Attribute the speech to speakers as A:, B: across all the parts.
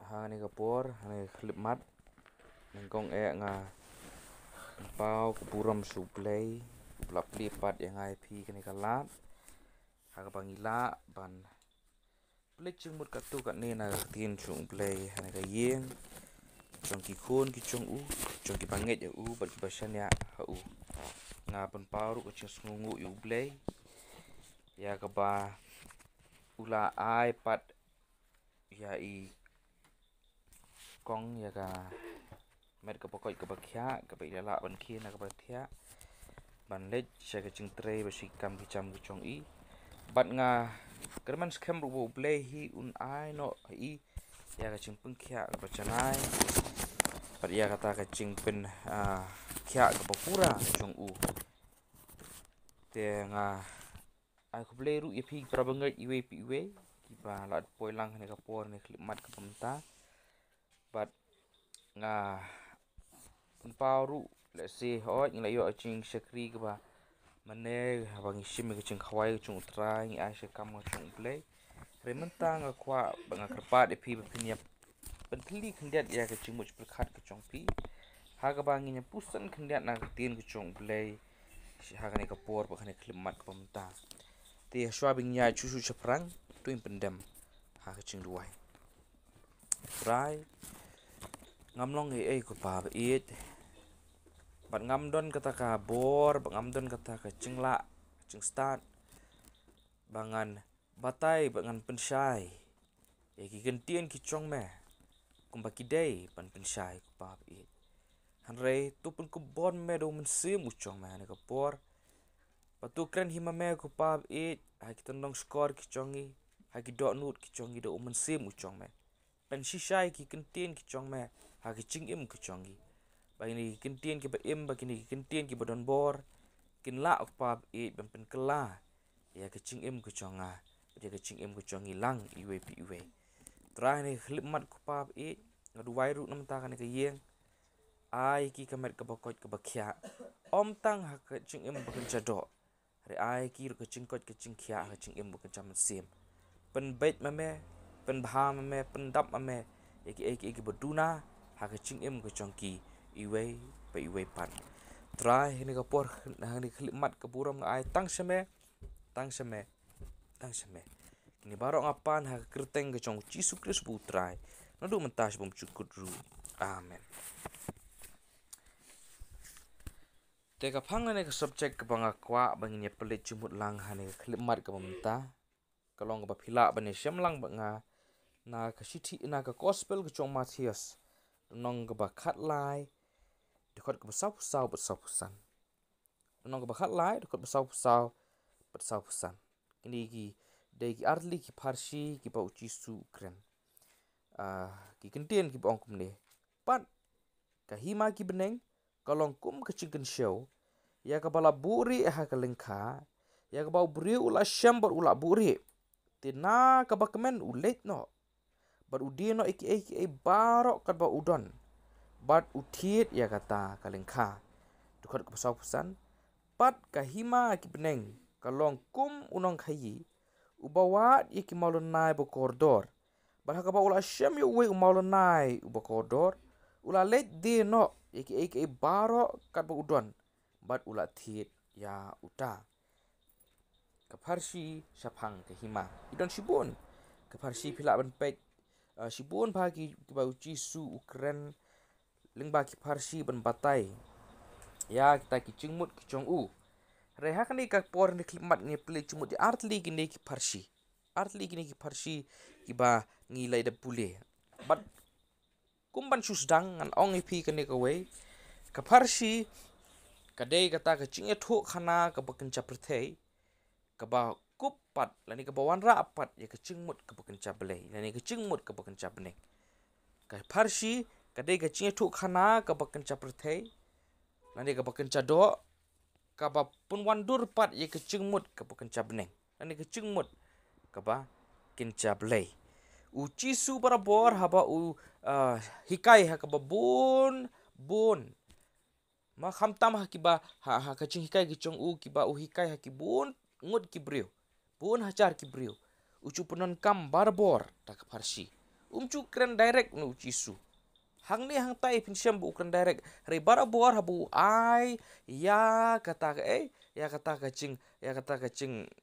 A: Hang ni kapur, hang ni klip mat. Nengkong nga pau kupuram suplay, kuplap lipat yang IP kani kalat. Hang pangila ban plek chung mut katu kat ni na tin chung play hang ka yeng. Chung ki khun ki chung u, chung ki panget ya u bat ki basan ya ha u. Nga pan pau ru chung ngungu u play. Ya ka ba ula ai pat ya i kong ya ka met ka pokoi ka bakhya ka ba ilala ban khi na ka bathya ban lech sha ka ching tre ba sikam ki cham ki chong i bat nga kerman scam ru play hi un ai no i ya ka ching pengkhya ba chanai bat ya kata ka ching pen khya ka pura chong u te nga ai ku play ru i phi pra bangai iwe pi iwe ki ba lat poilang ne ka por ne klip mat ka pamta but nga pauru let's say hoi ngai yo ching shakri ka ba mane bang shim ka ching khwai chung trai ai she kam nga chung play rementa nga kwa bang karpa de phi phi nyap pentli khndiat ya ka ching much khat ka chung phi ha ka bang nya pusan khndiat na tin ka chung play ha ka ne ka por ba khane klip mat ka pamta te shwabing nya chu chu chaprang tuim pendam ha ka ching duai try ngamlong ai ko pa it bat ngam don kata ka bor bat ngam don kata ka chingla ching start bangan batai bangan penshai e ki gentien ki chong me kum ba ki dei pan penshai ko pa it hanre tu pun ko bon me do mun sim u chong me ne ka por patu kren hima me ko pa it ha ki tondong score ki chongi ha ki dot nut ki chongi do mun sim u chong me pen shishai ki gentien ki chong me ha ki ching im ki chongi ba ini kentien ki ba im ba kini kentien ki ba don bor kin la ok pa e ban pen kala ya ke ching im ku chonga ya ke ching im ku chongi lang iwe pi iwe tra ni khlip mat ku pa e ngadu wai ru nam ta kan ke yeng ai ki kamet ka bakot ka bakhya om tang ha ke ching im ba kan chado re ai ki ru ke ching kot ke ching khya ha ching im ba kan cham sim pen bet ma me pen bha ma me pen dap ma me ki baduna ha ke ching im ku chongki iwe pa iwe pan try ni ka por ni klip mat ka buram ai tang shame ni barok apan ha kerteng ke chong Jesus Christ bu try no du mentas bom cukut ru amen te ka phang ne ka subject ka banga kwa bang ni pelit chumut lang ha ni klip mat ka mamta kalong ka phila bane shem lang banga na ka sithi na ka gospel ka chong Matthias nong ka ba khat lai dekot ke besau pesan nong ke bakhat lai dekot besau pesan kini ki dei ki arli ki parsi ki pa uci su kren ki kentien ki bong kumne pat ka hima ki beneng kalong kum ke chicken show ya ka bala buri ha ka lengkha ya ka bau buri ula shambor ula buri tina ka bakmen ulet no bar udino iki barok kat ba udon bat utiet ya kata kalengkha tukot ke pasau pesan pat kahima ki beneng kalong kum unong khayi ubawat iki maulonai bo koridor bat ka ba ula shem yo we maulonai uba koridor ula let de no iki baro kat ba udon bat ula thiet ya uta kaparsi sapang kahima idon sibun kaparsi phila ban pek sibun bagi ba uci su ukren lingba ki parsi ban batai ya kita ki chingmut ki chong u reha kan ka por ni klimat ni ple chingmut di artli ki ne ki parsi ki ba ngi lai da pule bat kumban susdang an ong ipi kan ka we ka parsi ka dei kata ka chinge tho khana ka bakan chaprthei ka ba kupat lani ka bawan ra apat ya ka chingmut ka bakan chablei lani ka chingmut ka bakan chabne ka parsi kadai ka chinge thu khana ka bakan chaprthei lani ka bakan chado ka ba pun wandur pat ye ka chingmut ka bakan chabneng lani ka chingmut ka ba kin chablei u chisu para bor haba u hikai ha ka ba bun ma khamtam ha ki ba ha ka ching hikai ki chong u ki ba u hikai ha ki bun ngut ki brio bun hachar ki brio u chu punon kam barbor ta ka farsi Chu kren direct nu Jisu. Hang ni hang tai pin syam bu kren direct. Re bara bor habu ai ya kata ka cing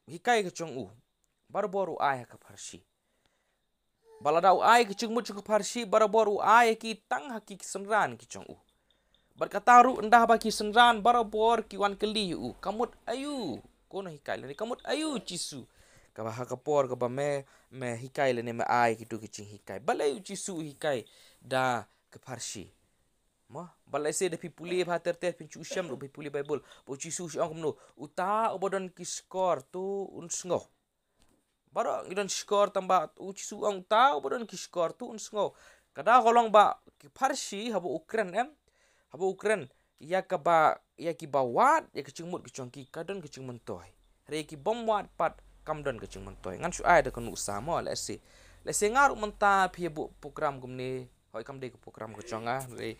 A: hikai ka chong u. Bara bor u ai ka parsi. Baladau ai ke cing mut ke parsi bara bor u ai ki tang haki senran ki chong u. Berkataru endah baki senran bara bor ki wan keli u. Kamut ayu kono hikai le kamut ayu Jisu. Kaba hakapor kaba me hikai le me ai kitu kicing hikai. Balai Jisu hikai da ke parsi. Mah balai se de pipuli ba ter pincu syam do pipuli Bible. Bo Jisu syang komno uta obodon ki skor tu un sngo. Baro ngidon skor tambah Jisu ang ta obodon ki skor tu un sngo. Kada kolong ba ki parsi habu Ukraine habu Ukraine ya ki bawat ya kecing mut kecong ki kadon kecing mentoy. Re ki bom wat pat kamdon kecing mentoy. Ngan su ai da kan usama la se. La se ngaru menta phi bu program gumni hoi kam de program kecong re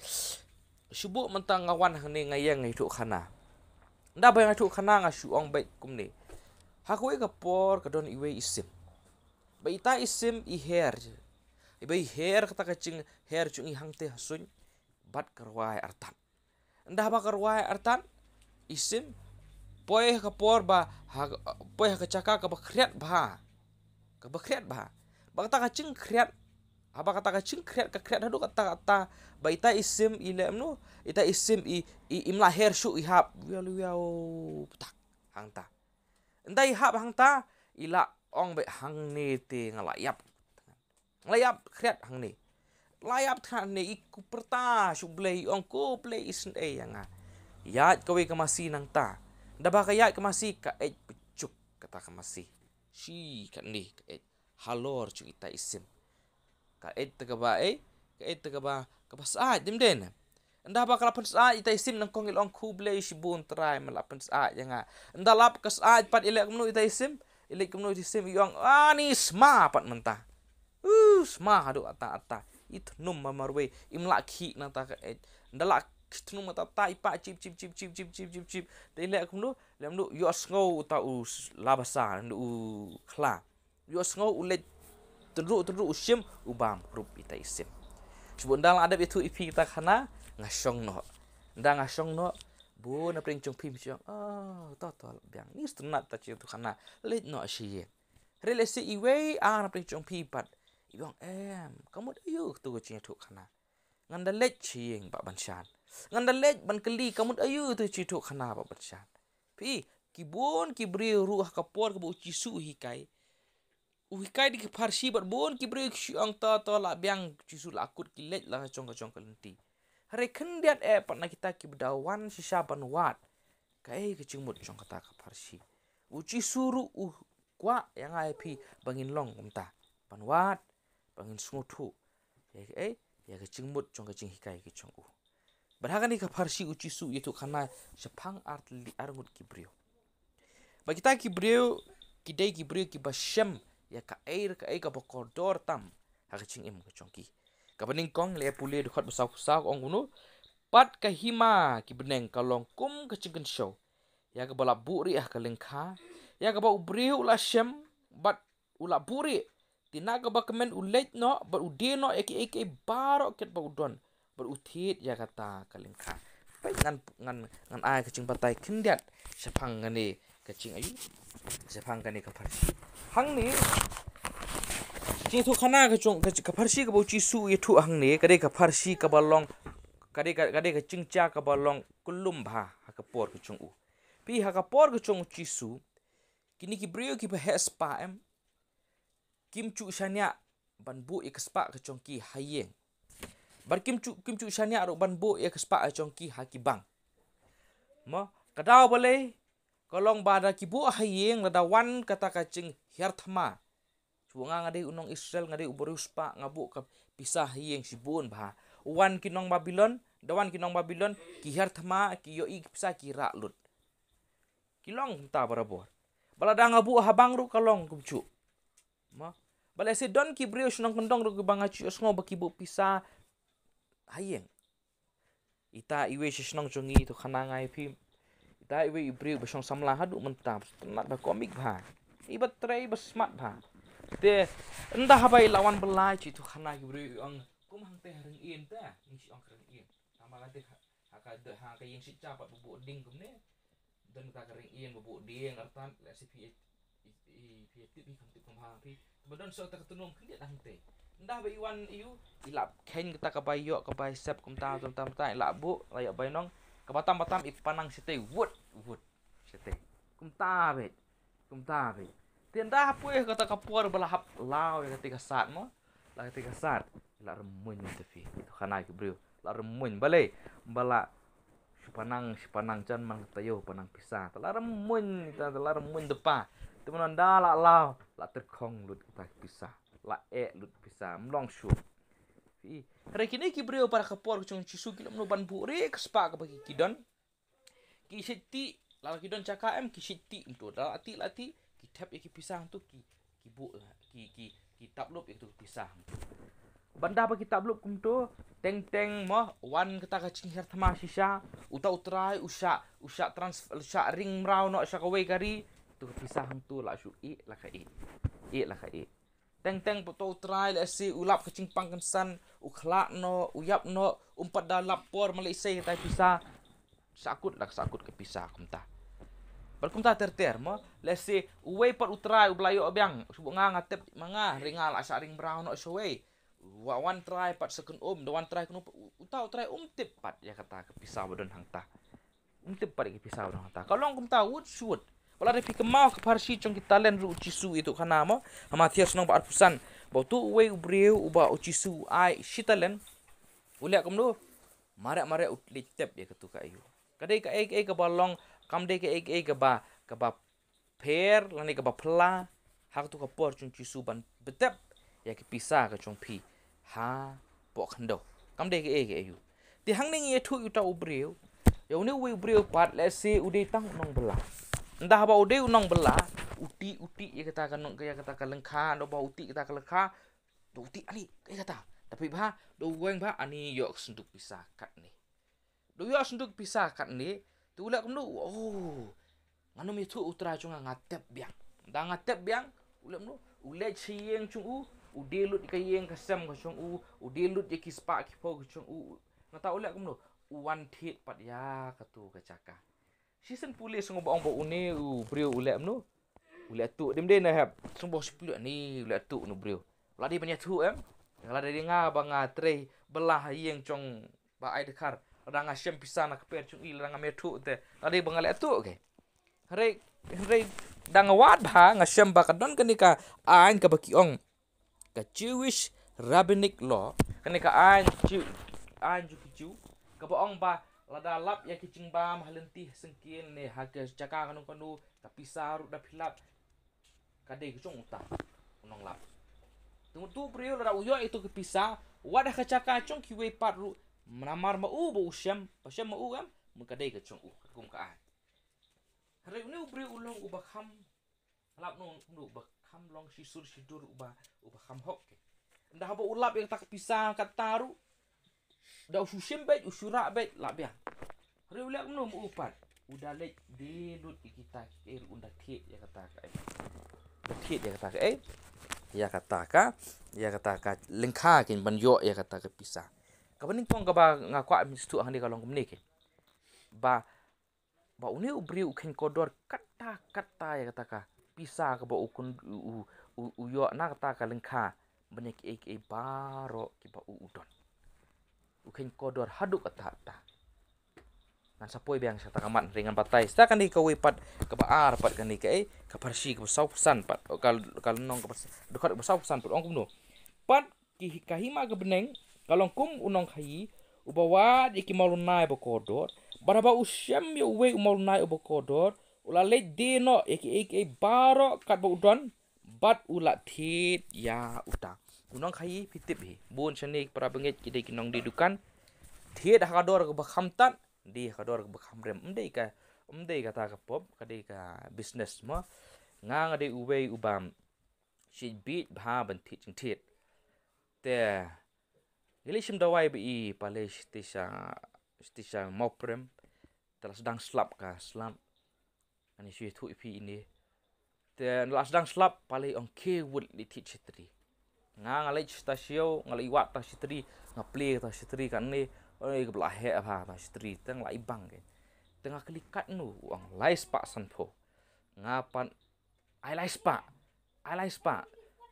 A: subu menta ngawan hne ngayang ngai thu khana. Nda ba ngai thu khana nga su ong bai kumni. Hakoi ka por kadon iwe isim. Ba ita isim I her. Ibai her kata kecing her chung I hangte hasun bat karwai artan. Nda ba karwai artan isim poe ka por ba poe ka caka ka ba kriat ba. Ka ba kriat ba. Ba kata kecing kriat apa kata kecing kriat ka kriat hadu kata ba ita isim ilem no ita isim I imla her shu ihap wiau tak hangta. Ndai hap hangta ila ong be hang ne te ngalayap. Ngalayap kriat hang ne. Layap than ne iku perta su blei ong ko play isn e yang ya kowe ka masih nang ta. Nda ba ka ya ka masih ka pecuk kata ka masih. Si ka ni ka halor cu ita isim. Ka te ka ba ka ba sa dim den. Nda ba kala pensa ita isim nang kongil ong ku blei si bun try malap pensa yang nda lap ka sa pat ile kumno ita isim ile kumno ita isim yong ni sma pat mentah. Sma hadu ata itu num mamarwe imla ki nang ta ka nda la kitnu mata ta ipa chip te ile kumno le mno yo sngo ta us labasa ndu khla yo sngo ulet teruk usim ubam rup ita isim. Sebab dalam adab itu ipi kita khana ngasong no. Nda ngasong no bu na pring chung pim chung. Total biang ni stunat ta chi tu khana let no shi. Relasi iwe na pring chung pi pat. Ibang kamu ayu tu chi tu khana. Nganda let chi ba banshan. Nganda let ban keli kamu ayu tu chi tu khana ba banshan. Pi kibon kibri ruh kapor ke bu chi su hikai. Uhikai di parsi bat bon ki bre ki ang ta la biang jisu la akut ki let la chong kelenti. Hare kendiat pat na kita ki bedawan sisa ban wat. Kai ke cingmut chong kata ka parsi. Uci suru kwa yang ai pi bangin long kumta. Ban wat bangin smutu. Ya ke cingmut chong ke cing hikai ke chong u. Berhakan ni ka parsi uci su itu kana sepang art li arngut ki brio. Bagi kita ki brio ki dai ki brio ki basyam ya ka ka bokodor tam ha kecing im ke chongki ka bening kong le pule dekat besau-besau ong gunu pat ka hima ki beneng kalong kum ke chicken show ya ka bala buri ka lengkha ya ka ba ubri ula syam bat ula buri tinaga ba kemen ulet no bat ude no eki barok ket ba udon bat uthit ya kata ka lengkha pai ngan ai kecing patai kendiat sepang ngane kecing ayu sepang kane ka parsi hang ni chi thu khana ka chong ka parsi ka bo chi su ye thu hang ni ka de ka parsi ka balong ka de ka chingcha ka balong kulum bha ha ka por ka chung u pi ha ka por ka chung chi su kini ki brio ki ba spa kim chu shania ban bu ik spa ka chong ki hayeng bar kim chu shania ro ban bu ik spa ka chong ki ha ki bang mo ka daw bale kolong bada kibu hayeng lada wan kata kacing hiarthma suanga ngade unong Israel ngade uberuspa ngabu ka pisah hayeng sibun bah wan kinong Babylon dawan kinong Babylon ki hiarthma ki yo ik pisah ki lut kilong ta barabor balada ngabu habang ru kalong kumcu ma bala se don ki brio sunong kendong ru banga chu sngo bakibu pisah hayeng ita iwe shnong chungi to khana ngai phim ita iwe ibriu besong samla hadu mentap tenat ba komik bha ibat trai ba smart bha Te entah apa lawan belai itu khana ki beri ang kum hang teh ring in ta ni si ang ring in nama kan teh haka de hang yang si capat bubu ding kum ne dan ta ring in bubu ding artan la si pi pi ti pi kam ti kum hang pi kemudian so ta ketunung kan dia hang teh entah ba iwan iu ilap ken kita ka bayo ka bay sep kum ta tam ta ilap bu layak bay nong ka batam ipanang si teh wood si teh kum ta bet tienda apa ya kata kapur balahap lau ya ketika saat mo la ketika saat la remun tapi itu kana ki bro la remun bale bala sipanang can mang tayo panang pisah la remun depa teman anda la lau la terkong lut kita pisah la lut pisah mlong shu i hari kini ki bro para kapur cung cisu kilam no ban bure kespa ka bagi kidon ki siti la kidon cakam ki siti untuk lati tap iki pisang tu ki bu ki tablop itu pisang banda ba ki tablop kum tu teng mo wan kita ka cing her thama sisa uta utrai usha transfer usha ring mrau no sha kawai kari tu pisang tu la su la ka teng poto utrai la si ulap ka cing pang san ukhla no uyap no umpat da lapor malaysia tai pisah sakut ke pisah kum ta Balkum ta ter mo let's say uwe pat utrai ublayo abyang subu nga ngatep manga ringal asa ring brown no sowe one try pat second the one try kunu utrai tip pat ya kata ke pisau don hangta tip pat ke pisau don hangta kalau kum ta wood shoot wala re pikemau ke parsi chong kita len ru cisu itu kana mo amathias nong ba pusan bau tu uwe ubreu uba ucisu ai shitalen ulia kum do mare utli tep ya ketu ka ayu kadai ka ke balong kam de ke ba per lani ke ba pla hak tu ka por chung chisu ban betep ya ke pisa ka chung pi ha bo khando kam de ke ayu ti hang ning ye thu uta ubreu ya uni we ubreu pat let's say ude tang nong bela entah ba ude unong bela uti ya kata kan ya kata ka lengkha do ba uti kita ka lengkha do uti ali ya kata tapi ba do weng ba ani yok senduk pisa kat ni do yok senduk pisa kat ni tu ulak kum oh nganu mi thu utra chung ngatep biang da ngatep biang ulak mu ulek chieng chung udelut ka yeng ka sem ka chung udelut ye kispa ki po ka chung ngata ulak kum uwan thit pat ya ka tu ka caka season pulis ngo baong bo une brio ulak mu ulak tu dem na hab sung bo splu ni ulak tu no brio ladi banyak thu kalau dari nga ba nga tre belah yeng chung ba ai dekar ranga shem pisana keper chung il ranga metu te tadi bangale tu ke hare dang wat ba nga shem ba kadon kenika ain ka bakiong ka Jewish rabbinic law kenika ain ju ju ka baong ba lada lap ya kicing ba mahalenti sengkin ne haga caka kanu ka pisaru da pilap kade chung uta unong lap tunggu tu brio lada uyo itu ke pisah wadah ka caka chung kiwe patru menamar mau bo usyam pasam mau am mengkadai ke chung kum ka hari ini ubri ulong ubakham lap no ubakham long sidur ubakham hok ndah ba ulap yang tak pisang kat taru da usyam bet usura bet lap ya hari ulap no upat udah lek di lut kita unda thit ya kata ka thit ya kata ka lengkha kin banyo ya kata ka pisang kapaning kong kaba ngakwa mistu hang di kalong kumni ke ba uni ubri ukhen kodor kata ya kata ka pisa ka ba ukun uyo na kata ka lengkha banyak baro ki ba udon ukhen kodor haduk kata ta ngan sapoi biang sa takamat ringan patai sta kan di ka wipat ka ba ar pat kan di ka ka parsi ka sausan pat kal nong ka dekat sausan pat ong kumno pat ki kahima ka beneng kalong kum unong khai ubawa iki malunai bokodor baraba usyam yo we umalunai bokodor ulale deno iki baro kat bodon bat ulat thit ya uta unong khai pitip hi bun seni para benget kide kinong didukan thit hakador ke bakhamtan di hakador ke bakhamrem umdei ka ta ka pop kade ka business mo nga ngade uwe ubam shit beat bha ban thit te Ilishim dawai bi pale stisha moprem telah sedang slap ka slam ani sui tu ipi ini te las dang slap palai ong ke wut li ti chitri ngalai stasio ngalai wat ta chitri ngaple ta chitri kan ni oi ke belah he apa ta chitri teng lai bang ke tengah kelikat nu ong lai spa san pho ngapan ai lai spa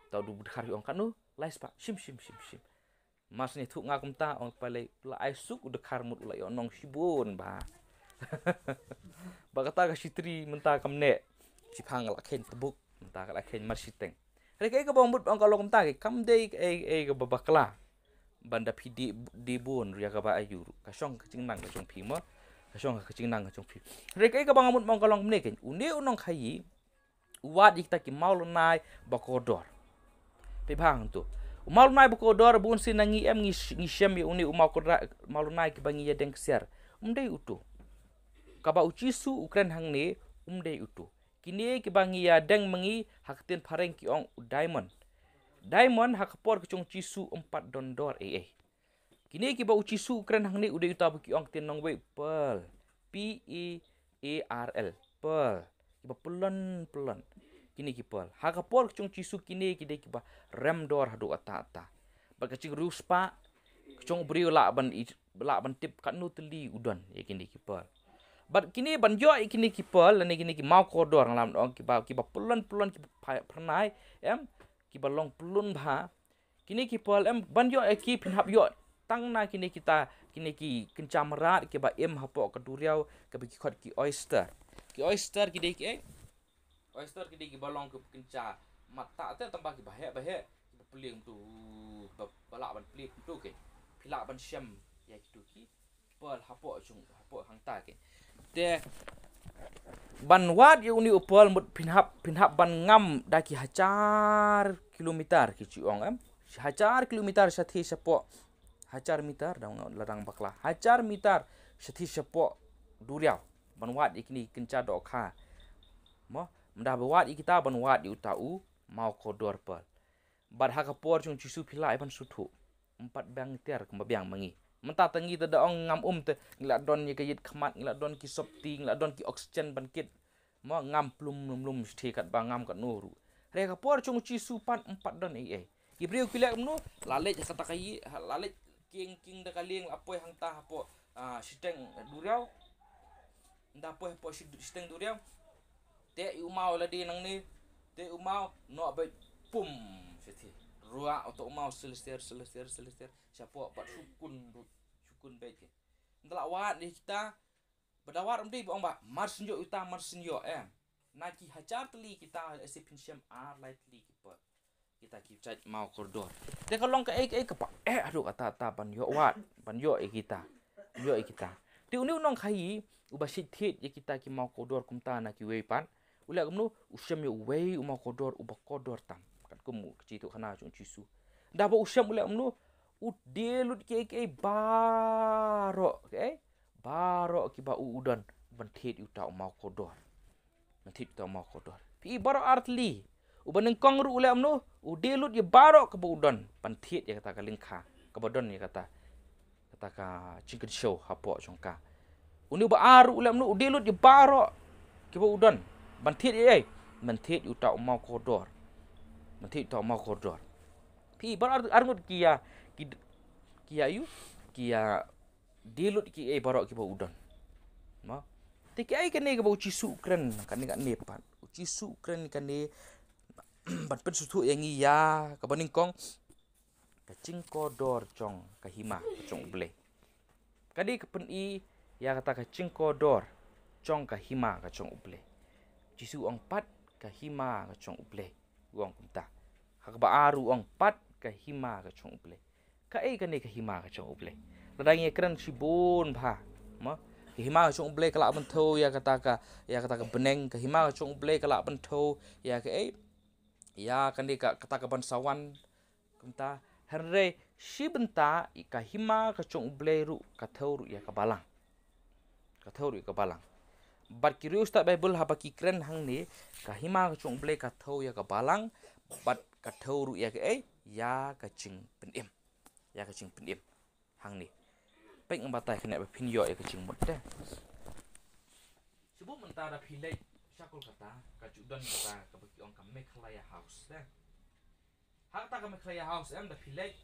A: tau du khari ong kan nu lai spa sim mas ni thuk nga kum ta ong palai la ai suk de khar mut lai onong sibun ba ba kata ka chitri menta kam ne chipang la khen tebuk menta la khen marsiteng hari ke bang mut ong kalong menta ke kam dei ke babakla banda pidi di bun ria ka ba ayu ka song ka chingnang ka chong phi mo ka song ka chingnang ka chong phi hari ke bang mut ong kalong ne ke uni unong khai wat ikta ki maul nai bakodor pe bang tu maul nai bakodor bun sinangi em ngi shem uni umau kodra maul nai ki bangi ya deng siar umdei utu kaba ucisu ukren hang ne umdei utu kini ki bangi ya deng mengi hakten pareng ki ong diamond hakapor ki chong cisu 4 dondor kini ki ba ucisu ukren hang ne udei uta ki ong ten nong we pearl pearl pearl ki ba pelon kini ki pearl hakapor ki chong cisu kini ki de ki ba remdor hadu ata ba ka cing ruspa ki chong brio la ban tip kan nu teli udon ye kini ki pearl but kini banjo kini ki pearl ni kini ki mau kodor lam ong ki ba pelon ki pernai ki ba long pelon bha kini ki pearl banjo ki pinhap yo tang na kini kita kini ki kencamrat ki ba hapo kaduriau ke bi khot ki oyster ki de ki oyster ki de ki balong ke kenca mata te tambah ki bahe ki peling tu balak ban peling tu ke pilak ban syam ya ki tu ki pearl hapo hang ta ke te ban wat yu ni upol mut pinhap ban ngam daki hajar kilometer ki ciong hajar kilometer sathi sapo hajar meter dang larang bakla hajar meter sathi sapo duriau ban wat ikni kenca do kha mo mda wat ikita ban wat yu tau mau kodor pel bad hakapor chung cisu pilai ban suthu 4 bang ter kembiang mengi menta tengi te daong ngam te ngila don ye kayit khmat ngila don ki sopti ngila don ki oxygen ban kit mo ngam plum sti kat bangam kat nuru re ka por chung chi supan 4 don ki brio kilek mnu lale kata kai lale king da kaling apoi hang ta hapo siteng duriau nda po siteng duriau te umau la di nang ni te umau no ba pum siti ruak untuk umau selestir siapa buat sukun baik ke ndak wat ni kita berdawat mesti bang ba marsinjo uta marsinjo naki hajar teli kita asipinsiam light teli kita cat mau koridor dia kalau ke ke pak aduh kata ban yo wat ban yo kita ti uni unong khai ubasit hit ye kita ki mau koridor kumta na ki weipan ulak mnu usyam yo wei umau koridor ubakodor tam kat kumu kecitu khana chung cisu dah ba usyam ulak mnu udelut ke baro ki ba udan bantit uta mau kodor pi baro artli uban kong ru ulak mnu udelut ye baro ke ba udan bantit ya kata kalingkha ke badon ya kata ka chicken show hapo chongka uni ba aru ulak mnu udelut ye baro ke ba udan bantit bantit uta mau kodor pi baro arngut kia dilut ki barok ki ba udon ma te ki ai kene ke ba ucisu kren kan ni nepan ucisu kren kan ni ban pen sutu yang iya ka baning kong ka cingkodor cong ka hima cong ble kadi ke pen i ya kata ka cingkodor cong ka hima ka cong ble cisu ong pat ka hima ka cong ble uang kunta ka ba aru ong pat ka hima ka cong ble ka ai kan ni ka hima ka cong ble ladang ye kren sibun bha ma hima ka cong ble kala bentho ya kata ka beneng ka hima ka cong ble kala bentho ya ka ai ya kan ni ka kata ka ban sawan kunta herre sibenta ka hima ka cong ble ru ka thau ru ya ka balang bat kirius ta bible ha baki kren hang ni ka hima ka cong ble ka thau ya ka balang bat ka thau ru ya ka ai ya ka cing penim hang ni pek ngabatai kena pin yo ya ka cing mot de sebut mentara pilai syakul kata kajudan kata kabagi ong ka Mekhlaya House dah. Hak ta ka Mekhlaya House da pilek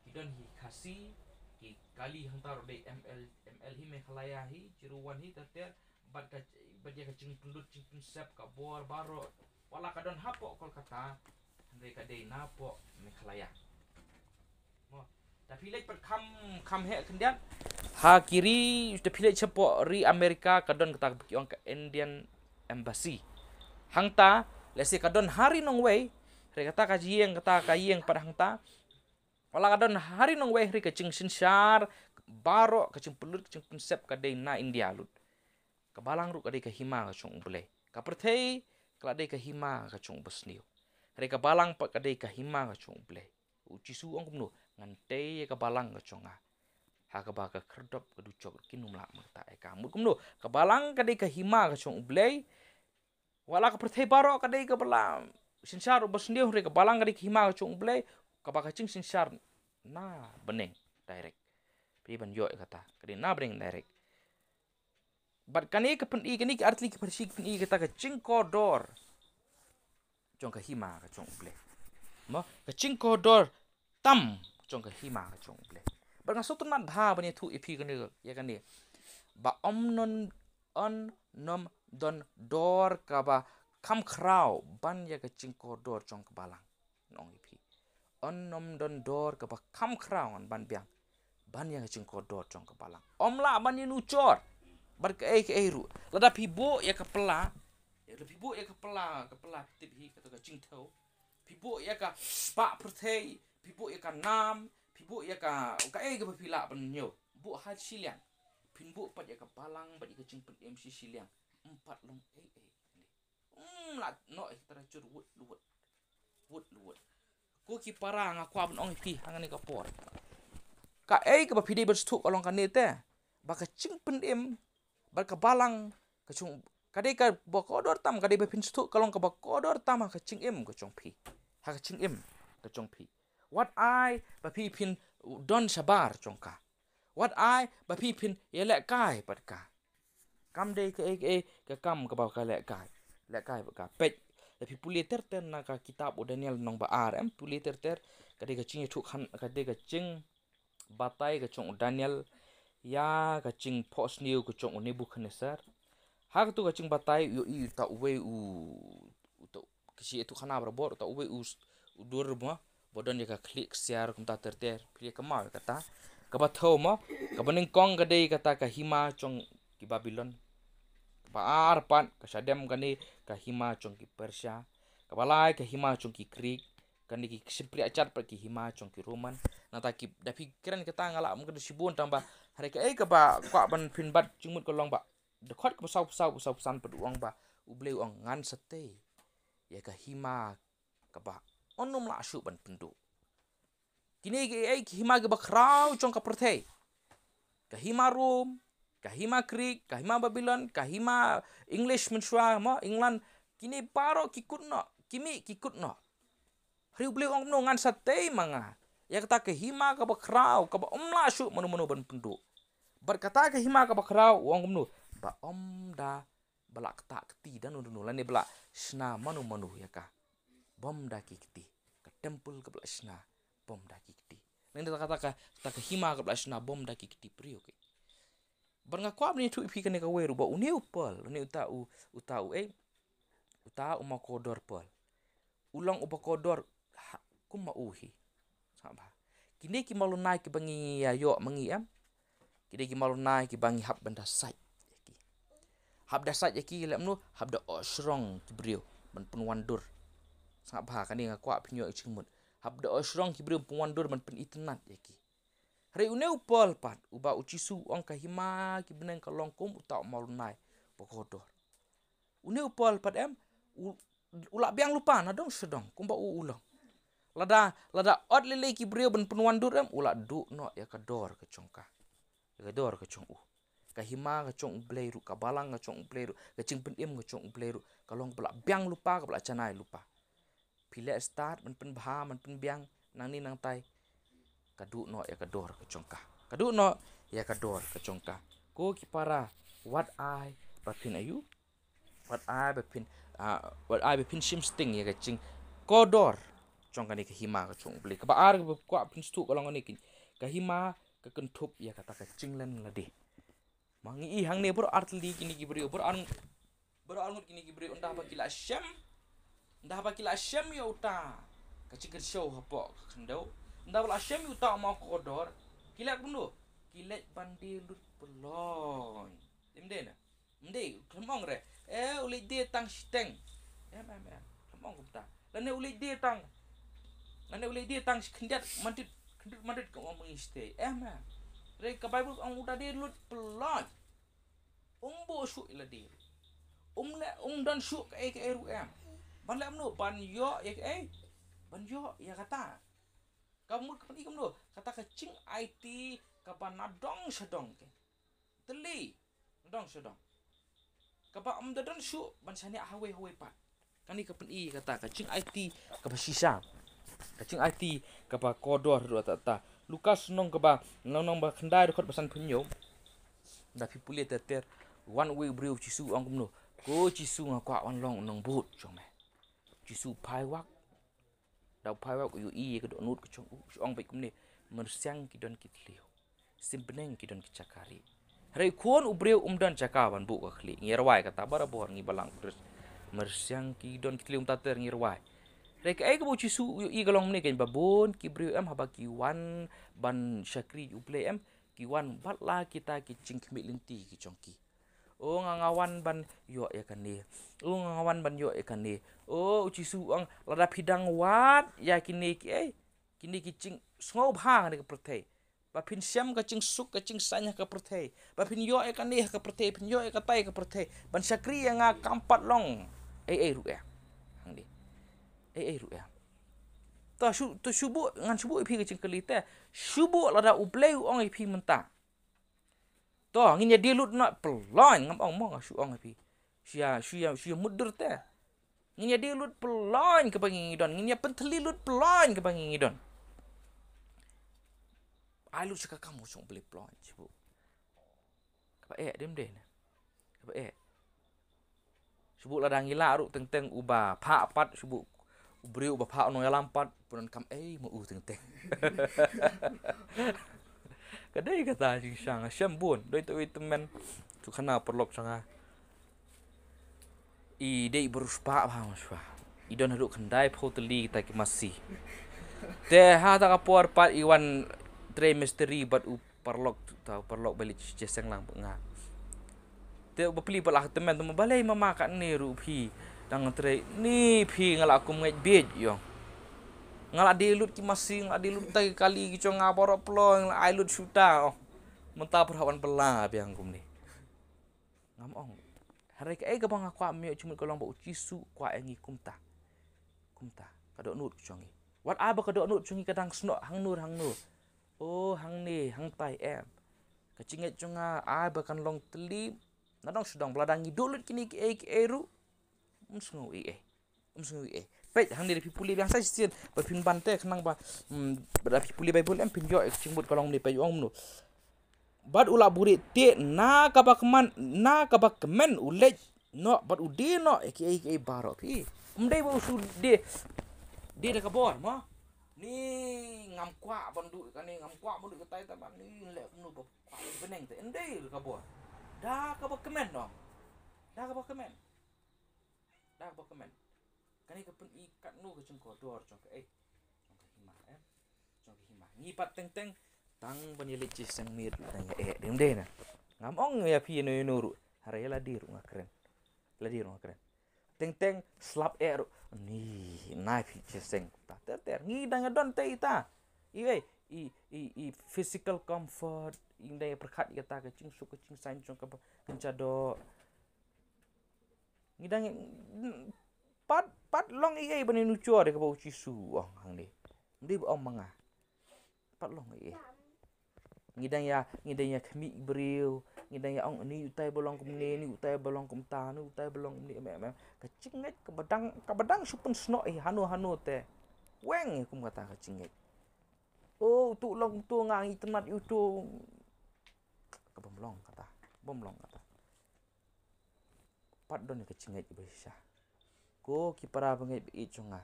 A: kidon hi khasi ki kali hantar de ML hi Mekhlaya hi ciruan hi tater bad ka bad ya ka cing pendut cing sep ka bor baro wala kadon hapo Kolkata handai ka de napo Mekhlaya. Mo da pilek per kam he kendian ha kiri da pilek cepo ri Amerika kadon kata bagi ong ka Indian Embassy. Hangta lesi kadon hari nong wei re kata ka yeng pada hangta wala kadon hari nong wei re ka cing sinsyar baro ka cing pelut cing konsep ka de na India lut ka balang ru ka de ka hima ka chung bele ka perthei ka de ka hima ka chung besniu re ka balang pa ka de ka hima ka chung bele uci su ong kumno ngante ka balang ka chung ha ka ba ka kerdop ka ducok kinum la mata e ka mut kumno ka balang ka de ka hima ka chung bele wala ka perthei baro ka dei ka bala sinsyar besndiu re ka balang ka dei hima ka chung blei ka ba ka cing sinsyar na beneng direct pri ban yo kata ka dei na beneng direct bat kani ka pen i kani ka artli ka persik pen i kata ka cing kodor chung ka hima ka chung blei mo ka cing kodor tam chung ka hima ka chung blei bat ngaso tu nat dha bani thu ipi kani ya kani ba omnon on nom don dor kaba kam krau ban ya ka cingko dor chong kebalang nong ipi on nom don dor kaba kam krau an ban biang ban ya ka cingko dor chong kebalang om la ban ni nucor bar ke ru lada pibo ya ka pela tip hi ka cingtau pibo ya ka pa perthei pibo ya ka nam pibo ya ka ka pila ban nyo bu ha silian pinbu pat ya ka balang bat ya ka cing pen MC siliang 4 long lat no teracur wut ko ki parang aku abon ong pi hangani ka por ka ka pide berstu kolong kan te ba ka cing pendim ba ka balang ka chung ka de ka ba kodor tam ka de be pinstu kolong ka ba kodor tam ka cing im ka chung pi ha ka cing im ka chung pi what I ba pi pin don sabar chung ka what I ba pi pin yelek kai pat ka kam de ka kam ka ba ka lek kai ka pet tapi puli ter na ka kitab Daniel nong ba RM puli ter ka de ka cing thu khan ka de ka cing batai ka chung Daniel ya ka cing pos new ka chung Nebuchadnezzar ha ka tu ka cing batai yo i ta we to kisi itu khana bor ta we dur mo bodon ya ka klik share kum ta ter pili ka ma kata ka ba tho mo ka baning kong ka de kata ka hima chung ki Babylon ba arpan ka sadem kani ka hima chung ki Persia ka balai ka hima chung ki Greek kani ki simpli acat pa ki hima chung ki Roman nata ki da pikiran kita ngala mungkin sibun tambah hari ka ba kwa ban pin bat chingmut ko long ba de khot ko sau san pa uang ba uble uang ngan sate ya ka hima ka ba onum la shu ban pindu kini ki hima ki ba krau chung ka perthei ka hima Rom kahima Greek, kahima Babylon, kahima English mensua mo England kini paro kikut no, kimi kikut no. Hari beli orang no ngan sate manga. Ya kata kahima ka bakrau, ka ba omla syu menu ban penduk. Bar kata kahima ka bakrau orang no ba om da balak tak keti dan nu lani balak sna manu ya ka. Bom da kiti. Ka temple ka balak sna bom da kiti. Nang kata kahima ka balak sna bom da kiti priyo ke. Barang aku ni tu ipi kene ka weru ba uni upal ni uta uma kodor pal ulang upa kodor kuma uhi sama kini ki malu nai ki bangi ayo mangi am kini ki malu nai ki bangi hab benda sai hab da sai ki lam nu hab da osrong ki brio ban penwandur sama kan ni aku apinyo ichimut hab da osrong ki brio penwandur ban pen itnat ki hari une upal pat uba ucisu ong kahima ki beneng ka longkum uta malunai pokodor une upal pat em ulak biang lupa na dong sedong kumba ulang lada od lele ki brio ben penwandur em ulak du no ya ka dor ka chongka ya ka dor ka chong kahima ka chong bleiru ka balang ka chong bleiru ka cing pen em ka chong bleiru ka long bla biang lupa ka bla chanai lupa pile start men pen bha men pen biang nang ni nang tai kadu no ya kador ke chongka kadu no ya kador ke chongka ko ki para what I patin ayu wat ai be pin sim sting ya kacing kodor chong kani ke hima ka chung beli ka ba ar ka kwa pin stu ka long ni ka hima ka kentup ya kata kacing lan lade mangi I hang ne bro artli kini ki bro bro angut kini ki bro undah ba kila syam ndah ba kila syam ya uta kacing ke show hapo kendau ndah ba syam ya uta mau kodor kila kundo kila bandi lut pelon imde na mde kemong re uli dia tang steng kemong kumta lane uli dia tang kendat mandit ko mengiste ma re ka bible ang uta dia lut pelon umbo su ila dia dan su ka eru ban lam no ban yo ban yo ya kata kamu kepani kamu kata kacing IT kapan nadong sedong ke teli nadong sedong kapa dan su ban sani hawe pat kani kepani kata kacing IT kapa sisa kacing IT kapa kodor do ta Lukas nong kapa nong ba khandai khot basan punyo da pi pulia ter one way brio chisu ang kumno ko chisu nga kwa wan long nong but chong me chisu pai wak dau pai wak yu ke do nut ke chong ong bai kumne mersiang ki don kitliu simpeneng ki don kicakari rei kon ubreu dan cakawan bu ka khli ngirwai kata bara bor ngi balang terus mersiang ki don kitliu tater ngirwai rei ka bu chisu yu galong ne ken babon ki breu haba ki wan ban syakri uple ki wan batla kita ki cingkmi linti ki chongki ngawan ban yo ya kan ni ngawan ban yo ya kan ni uci suang lada pidang wat ya kini kini ki cing sngob hang ni ke perthai ba pin siam ka cing suk ka cing sanya ka perthai ba pin yo ya kan ni ka perthai pin yo ya ka tai ka perthai ban syakri yang kampat long ru ya hang ni ru ya tu subu ngan subu ipi ke cing kelite subu lada upleu ong ipi mentah toh nginya dia lut nak pelon ngam ong mong su ong api sia mudur te nginya dia lut pelon ke bangidon nginya penteli lut pelon ke bangidon ai lut saka kamu song beli pelon cibu kapa dem de kapa subu ladang ila ru teng uba pha pat subu ubri uba pha no lampat pun kam mo teng kadai kata sing sang syambun doi tu teman tu kana perlok sanga dei beruspa ba maswa idon haduk kendai photeli kita ki masih te ha ta kapor pat iwan trimesteri bat u perlok tau perlok balik jeseng lang nga te beli pelah teman tu balai mama kat ni ru phi dang tre ni phi ngala aku ngai bej yo ngala dilut ki masing adilut tai kali ki chong ngaboro plong ai lut suta mentah perhawan pela biang kum ni ngam ong hari ke ga bang aku amio cuma kolong ba ucisu kwa engi kumta kadok nut chongi wat aba kadok nut chongi kadang snok hang nur hang ni hang tai kacinget chonga aba kan long teli nadong sedang beladangi dulut kini ki eru umsngu pet hang dari pipuli biasa sih berpin bante kenang ba berapa pipuli Bible pin jo cimbut kolong ni payung nu bad ula buri te na kabak kemen ulet no bad udi no eki baro pi umdai ba usu de da kabor mo ni ngam kwa bandu kan ni ngam kwa bandu ketai ta ban ni le nu ba beneng te endai kabor da kabak kemen no da kabak kemen kani kapen ikat nu ke cengkodor cong ke hima ngipat teng tang banyelit ciseng mir tang dem na ngamong ya pi no nuru hare la diru ngakren teng slap ni knife ciseng ta ter ngidang don te ita i physical comfort indai perkat kata ke cing su ke cing sain cong ke kencado ngidang pat long bani nucua de ka uci su hang ni ndi ba manga pat long ngidang ya kemi beriu ngidang ya ong ni utai bolong kum ni utai bolong kum ta ni utai bolong ni kacinget ke badang supun sno hanu te weng kum kata kacinget tu long tu ngangi temat itu ke bomlong kata pat don ke cingai ibesha ko ki para bangai be chunga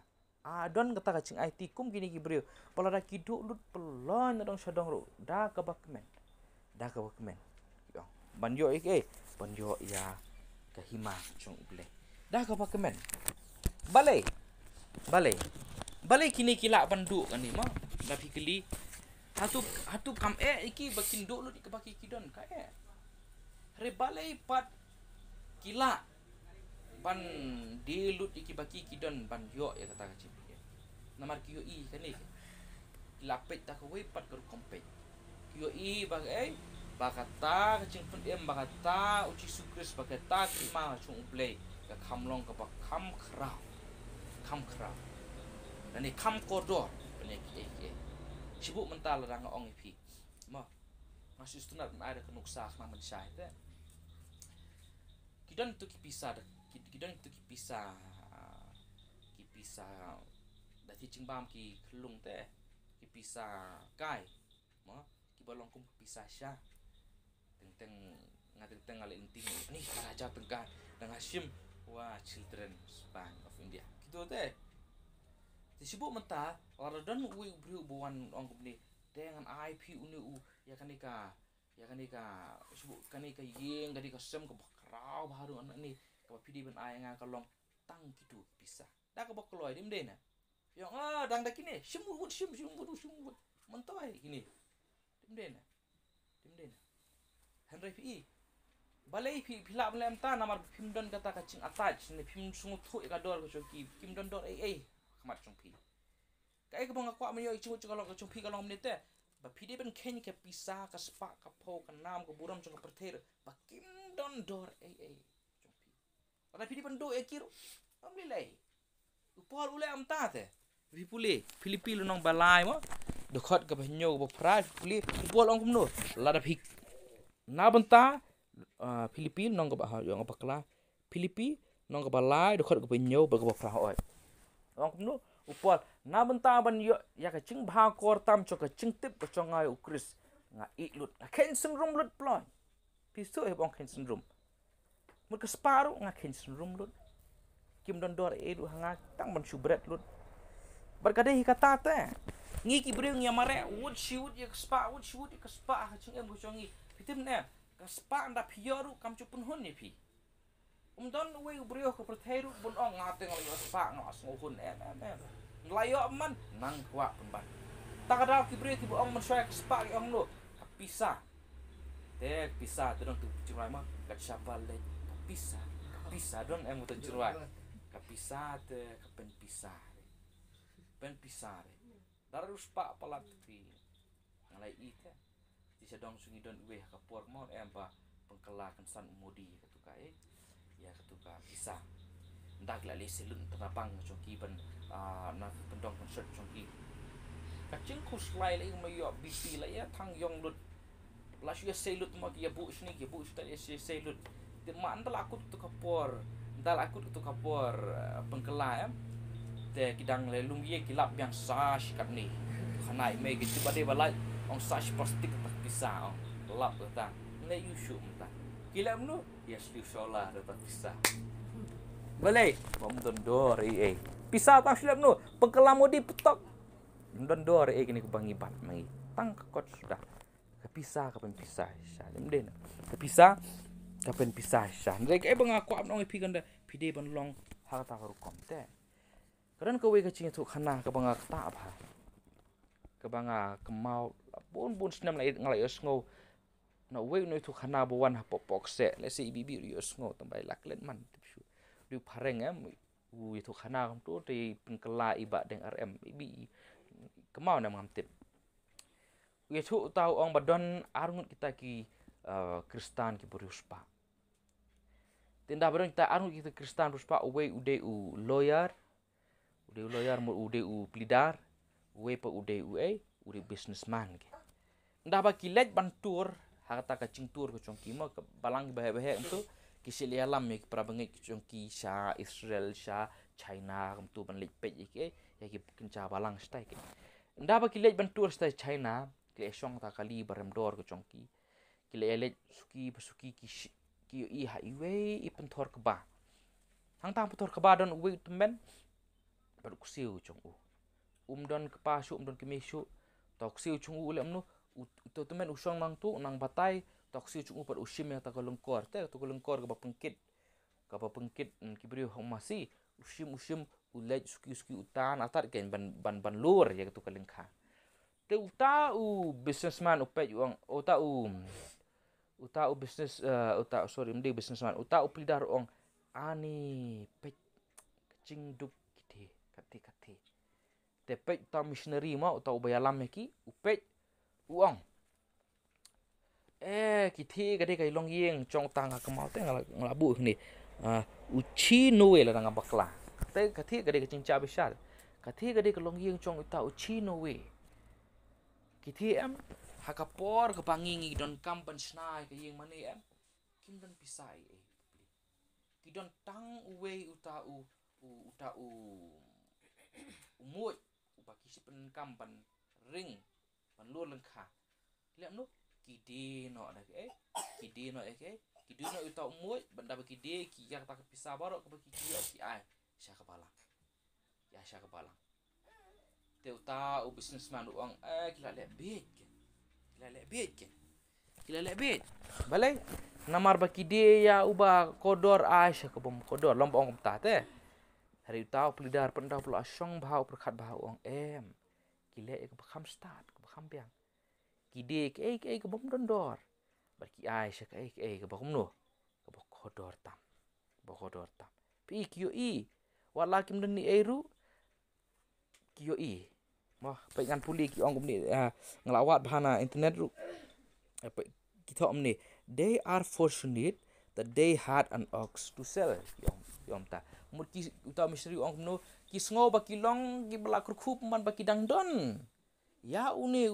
A: don kata ka cing IT kum gini ki brio pala da ki du lut pelon dong sadong ro da ka bakmen yo banjo banjo ya ka hima chung ble da ka bakmen balai kini kila bandu kan ni ma da pikeli hatu kam iki bakin do lut ke baki kidon ka re balai pat kila ban dilut iki baki kidon ban yo ya kata kacip namar kiyo i kan ni lapet tak we pat ker kompet kiyo i bagai bakata kacing pun bakata uci sukris bakata kima chung play ka kamlong ka kam krau dan ni kam kodor ni sibuk mental rang ong ipi ma masih sunat ada kenuksa nama syai te kidon tu kipisa dati cingbam ki kelung te kipisa kai ma ki balong kum kipisa sya teng ngale inting ni raja tengah dengan Hashim children bank of India gitu te disebut mentah orang we buan ong ni dengan IP unu ya kanika sebut kanika yeng kanika sem ke bakrau baru anak ni ke pidi ben ai nga kalong tang kitu pisah dah ke bakloi dim dena yang dang dak kini shim mentoi kini dim dena Henry Pi balai pila belem ta namar pimdon kata kacing attach ni pim sungut thu ka dor ko choki pimdon dor khamat chong pi kai ka bang akwa mayo ichu kalong ka chong pi kalong menite ba pide ben ken ke pisa ka spa ka pho ka nam ka buram chong ka perther ba kimdon dor chong pi pada pide ben do kiro amlilai upol ule am ta te vi puli Filipino nong balai mo dekat ka banyo ba pra puli upol ong kumno la da phik na banta Filipino nong ba yang apa kala Filipino nong ba lai dekat ko penyo ba ko fra oi ong kumno upol na banta ban yo ya ka ching bha kor tam cho ka ching tip ko chongai ukris nga lut ken syndrome lut plon piso e bong ken syndrome mur ka sparu nga ken syndrome lut kim don dor du hanga tang ban subret lut berkade hi kata te ngi ki breu ngi mare wood shoot ya spa wood shoot ka spa ka ching em ko chongi pitim ne ka spa anda pioru kam chupun hun ni pi don we breu ko proteru bun ong ngate ngal spa ngas ngohun layo man nang kwa pemban takada ki breu ti ong man swa ka spa ki ong lo pisah te don tu curai ma ka chapal le pisah don em utan curai ka pisah te ka pen pisah darus pa palat ti ngalai ite ti sedong sungi don we ka por mon empa pengkelakan san modi ketuka ya ketuka pisah ndak la le selun terapang choki ban na pendong konsert choki kacing kus lai le mayo BP la ya thang yong lut la shu selut ma ki bu sni ki bu sta selut de ma andal aku tu kapor pengkela te kidang le lungye kilap yang sash kat ni khanai me ki tiba de balai ong sash plastik tak pisah lap ta ne you shoot ta kilap nu yes you sola tak pisah balai bom dondor pisah tak silap nu pengkela modi petok dondor kini kebangibat mai tang kot sudah kepisah kapan pisah syalem den kepisah kapan pisah syah ndai bang aku abnong pi ganda pide ban long ha ta ru kom te karan ko we ka ching thu khana ka banga ta ba ka banga kemau bun snam lai ngalai sngo na we no thu khana bo wan ha pok se le se bibi ri sngo tambai laklen man tu du pareng u thu khana kam tu te pengkela iba deng RM bibi kemau na ngam tip we thu tau ong badon arngut kita ki Kristan ki beruspa tinda barang kita arngut kita Kristan beruspa we ude u lawyer mu ude u plidar we pa ude businessman ke nda ba kilet bantur hakata ka cingtur ko chongki ma balang bahe tu kisi lialam me pra bangai chongki sha Israel sha China kam tu ban lek pe ke ya ki kenca balang stai ke nda ba kilet bantur stai China ke song ta kali barem dor ko chongki kile ele suki ki i highway i pentor ke ba hang tang putor kabadon uwe temen baru kusiu chung don kepasu don kemesu tok siu chung u lem nu to temen usong nang tu nang batai tok siu chung par usim yang ta kolengkor te to kolengkor ka pengkit kibriu hong masi usim ulej suki utan atar ken ban lur ya tu kalengkha te uta businessman upet uang uta business uta sorry mende businessman uta upidar ong ani pek kecing duk kati te pek ta missionary ma uta ubayalam ki upet uang kiti kade kai long yeng chong tang ka mau te ngalabu ni uchi noe la nga bakla te kati kade kecing cha besar kati kade ka long yeng chong uta uchi noe kiti hakapor ke pangingi don kampan snai ke yeng mane kim don pisai ki don tang uwe uta umut upaki sipen kampan ring pan lu lengkha lem nu kidi no da kidi no kidi no uta umut benda baki de ki yak tak pisah barok ke baki ki ai sya kebalang ya sya kebalang te uta businessman uang kila lebet balai namar baki dia ya uba kodor aisyah ke bom kodor lombong ta te hari uta pelidar pendau pula asyong bahau perkat bahau uang kile ke bakam start ke bakam biang kide ke bom dondor baki aisyah ke bakum no ke kodor tam pi kyo wala kim den ni eru kyo mah pengan puli ki ong ni ngelawat bahana internet ru apa kita ni they are fortunate that they had an ox to sell yom ta mur ki uta misri ong no ki sngo ba ki long ki bela krup man ba ki dang don ya uni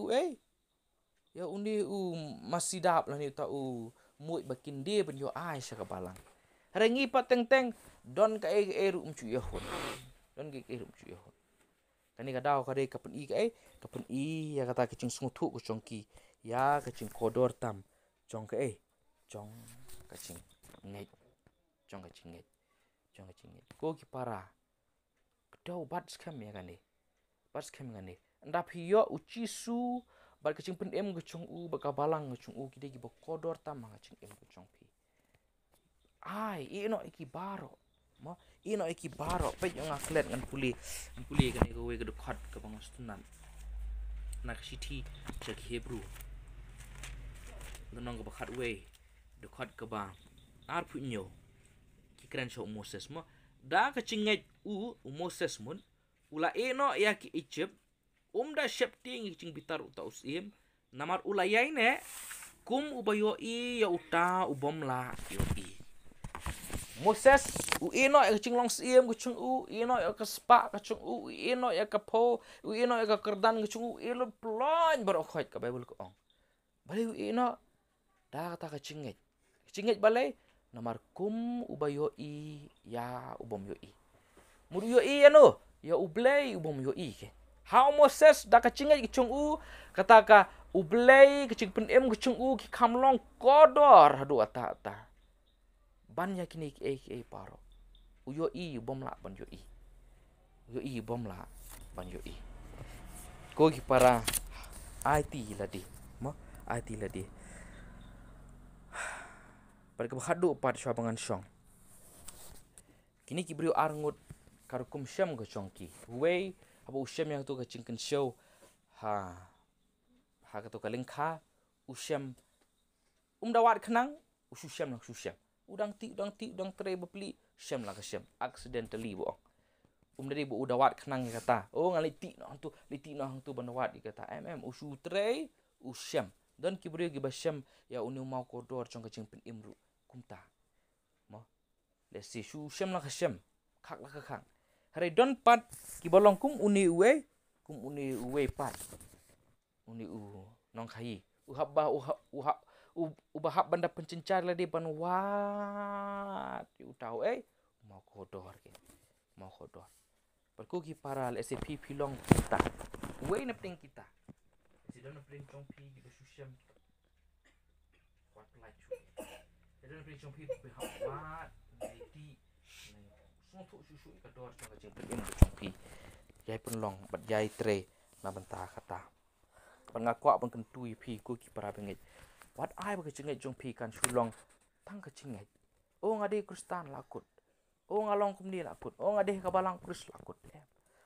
A: masidap lah ni uta muit ba kin de ben yo ai sya balang rengi pa teng don ka eru umcu yahun don ki eru umcu yahun kani kadau kade kapen ya kata kecing smutu ku chongki ya kecing kodor tam chong chong kecing ngai ko ki para kedau bat scam ya kani bat scam ngani ndap hiyo ucisu bat kecing pen em gechong baka balang gechong kide ki kodor tam ngacing em gechong pi ai ino iki baro mo ino iki baro pe yang aklet ngan puli kan ko we dekat ke bangustunan nak city cek hebrew nong ko bakat we dekat ke bang ar punyo ki kran so moses mo da ka cinget moses mun ula ino ya ki egypt da shepting cing bitar uta usim namar ula yaine kum ubayo ya uta ubom la yo Moses ino ya kecing long siem kecing ino ya kespa kecing ino ya kepo ino ya kerdan kecing ino plon berokhat ke bible ko ong balai ino da kata kecingit balai namar kum ubayo ya ubom yo mur yo anu ya ublay ubom yo ke how Moses da kecingit kecing kata ka ublay kecing pen em kecing ki kamlong kodor hadu ata ban yakini paro uyo bom la ban yo bom la ban yo ko ki para IT ladi pada ke hadu pat syabangan syong kini ki brio arngut karukum syam go chongki we abu syam yang tu ke cingken show ha ka tu kalengkha usyam dawat khenang usyam udang tre bepli syam lah ke syam accidentally bo dari bu udawat khenang kata ngaliti no tu banawat kata usu tre usyam dan kibri gi basyam ya unu mau kodor chong kecing pen imru kumta mo le si syam lah ke syam khak lah ke khang hari don pat ki bolong kum uni uwe pat uni nong khai ubahap benda pencencar lah dia banwat utau mau kodor perku ki para SAP pilong kita we na pting kita si don pting chong pi di susyam wat lai chu si don pting chong pi be hawat di semua tu susu ka dor chong ka jing pin chong pi yai pun long bat yai tre na banta kata pengakwa pun kentui pi ku ki para bengit wat ai ba ka jing jong pi kan sulong tang ka jing oh ngade kristan lakut oh ngalong kumni lakut oh ngade ka balang kris lakut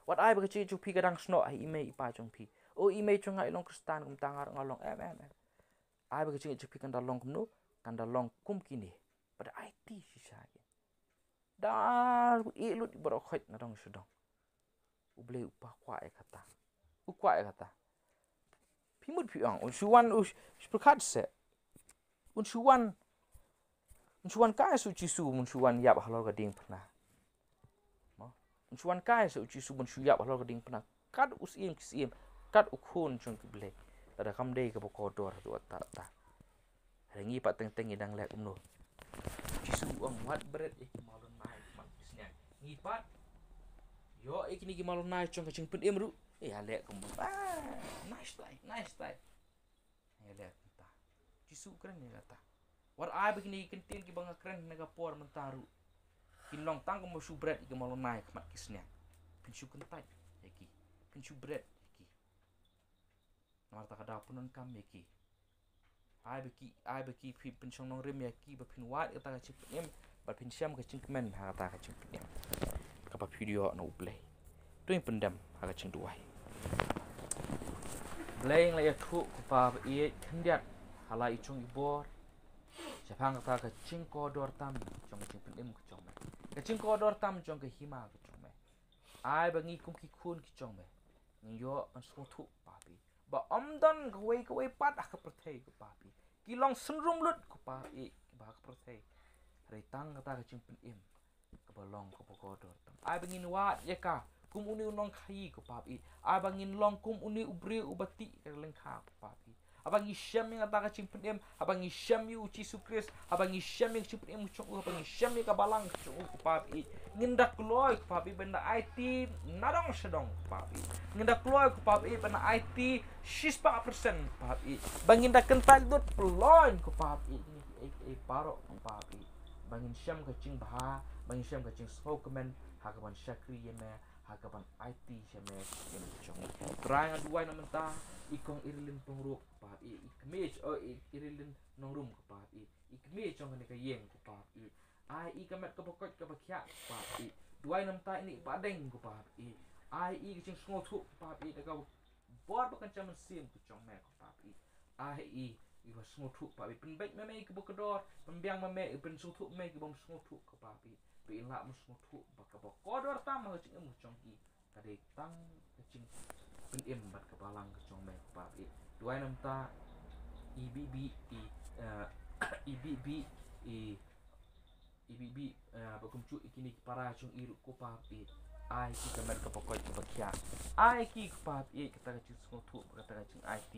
A: wat ai ba ka jing jong pi kadang sno ai ime ipa jong pi oh ime chong ngai long kristan kum tangar ngalong ai ba ka jing jong pi kan dalong kumnu kan dalong kum kini pada IT sisa dar ilut berokhat na dong sedong uble upah kwa kata ukwa kata pimut piang unsuan perkat se unsuan kai su chisu unsuan yap halor gading pernah unsuan kai su chisu unsu yap halor gading pernah kad usim kisim kad ukhun chung kible ada kamdei ke bokodor tu ta rengi pat teng idang lek umno chisu ang wat beret malon mai ngipat yo ikini ki malon nai chong kaching pun emru alek kum nice tai alek ta chisu kren ni kata war ai begini kentin ki banga kren naga por mentaru kinlong tang kum su bread ki malon nai kmat kisnya pinsu kentai yaki pinsu bread yaki marta kada punon kam yaki ai beki pi pinchong nong rem yaki ba pin wat kata kaching em ba pin syam kaching kemen ha kata kaching em kapa video no play tu yang pendam ha kaching duai playing la yakhu pa e khandiat hala ichung ibor japang kata kaching kodor tam chong kaching pendem kachong me kaching kodor tam chong ke hima kachong me ai bangi kum ki khun ki chong me yo an so thu pa pi ba amdan kwe pat ka perthei ko pa pi kilong sunrum lut ko pa e ba ka perthei retang kata kaching pendem kebalong ko pokodor ai bangin wat yeka kum uni unong khai ko papi ai bangin long kum uni ubri ubati ka lengkha ko papi abang isyam yang ata kaching pendem abang isyam yu uci sukris abang isyam yang chupin em chong abang isyam yang kabalang chong ko papi ngindak loy ko papi benda IT nadong sedong papi ngindak loy ko papi benda IT 6% papi bangin dak kental dot peloin ko papi ini paro ko papi bangin syam kaching bah bangin syam kaching spokeman hakaban syakri yeme hakaban IT syame yang chong terang aduai na menta ikong irilin pengruk pa ikmej irilin nongrum ko pa ikmej chong ne kayeng ko pa ai ikamet ko pokot ko bakya pa duai na menta ini badeng ko pa ai kaching sngotu pa daga bor bakan chaman sim ko chong me ko pa ai iba smotu pa penbek meme ke bokodor pembiang meme pen sutu me ke bom smotu ko pa pi la mus smotu baka bokodor tam ha ching mu chong ki kade tang ching pen em bat kebalang ke chong me pa duai nam ta ibb bakum chu ikini para chung iru ko pa ai ki kamer ka pokoi ke bakya ai ki pa kata ching smotu kata ching IT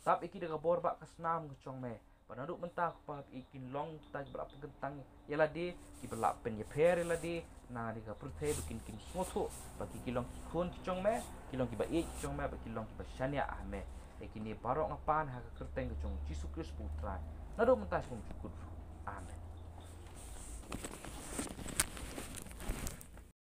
A: tap iki daga borba kasnam kecong me panaduk mentah pa ikin long ta berapa gentang yala de ki belap pen ye per yala de na diga pruthe bikin kin smotho bagi kilong khun kecong me kilong ki ba e kecong me bagi kilong ki ba shania ahme ikini barok ngapan ha kerteng kecong Yesus Kristus putra naduk mentah pun syukur amen